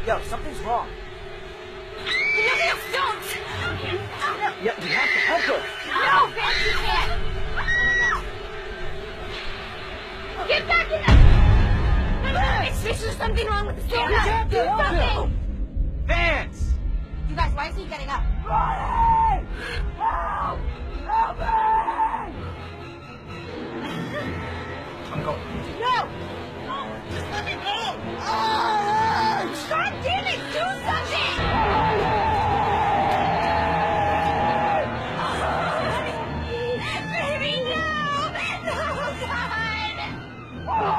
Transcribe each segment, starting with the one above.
Yo, something's wrong. No, don't! Yeah, we have to help her. No, Vince, you can't! Oh my God. Get back in there! There's something wrong with the stand. We have to Do help something! Vance! You guys, why is he getting up? Ronnie! Help! Help me! I'm going. No! Just let me go! God damn it! Do something! Baby, no! No,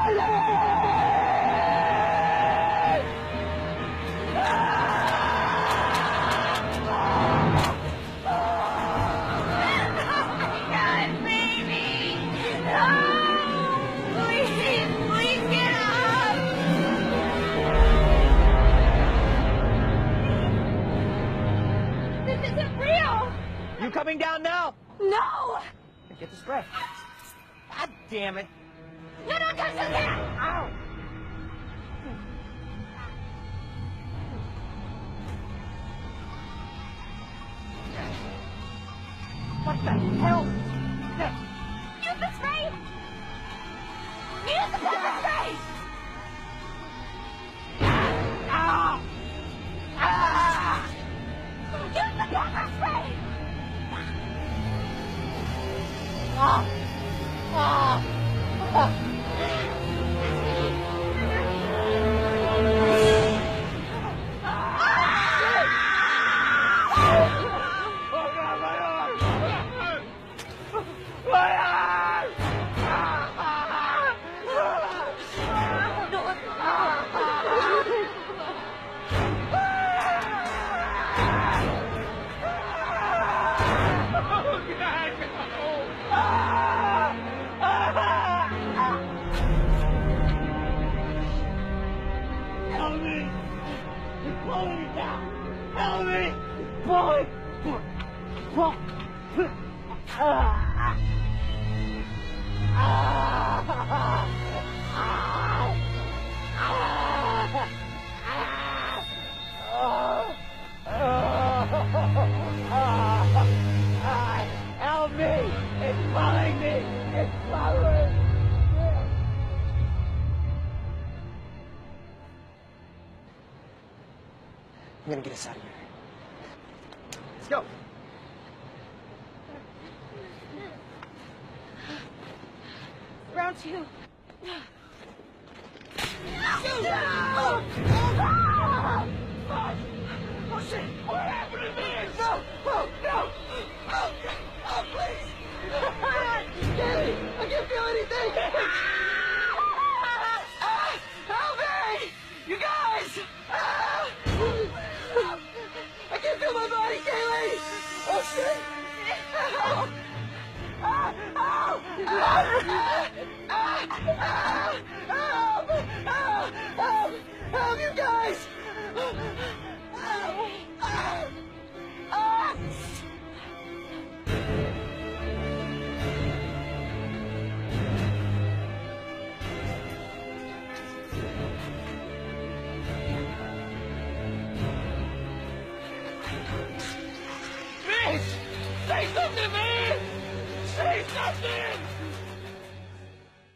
God! Baby! No! Please get up! This isn't real! You coming down now? No! Get the spray. God damn it. No, don't touch the cat! Ow! What the hell? Use the spray! Use the pepper spray! Ow! Ah! Use the pepper spray! Help me! You're pulling me down! Help me! Pulling! Pull! Help me! It's pulling me! It's pulling! I'm gonna get us out of here. Let's go. Round two. Oh shit! What happened to me? No! Oh, no! Oh, oh please! Kaylee, I can't feel anything! Help me! You guys! I can't feel my body, Kaylee! Oh shit! Help! Help! Help! Help! Help, you guys! Bitch! Say something, man! Say something!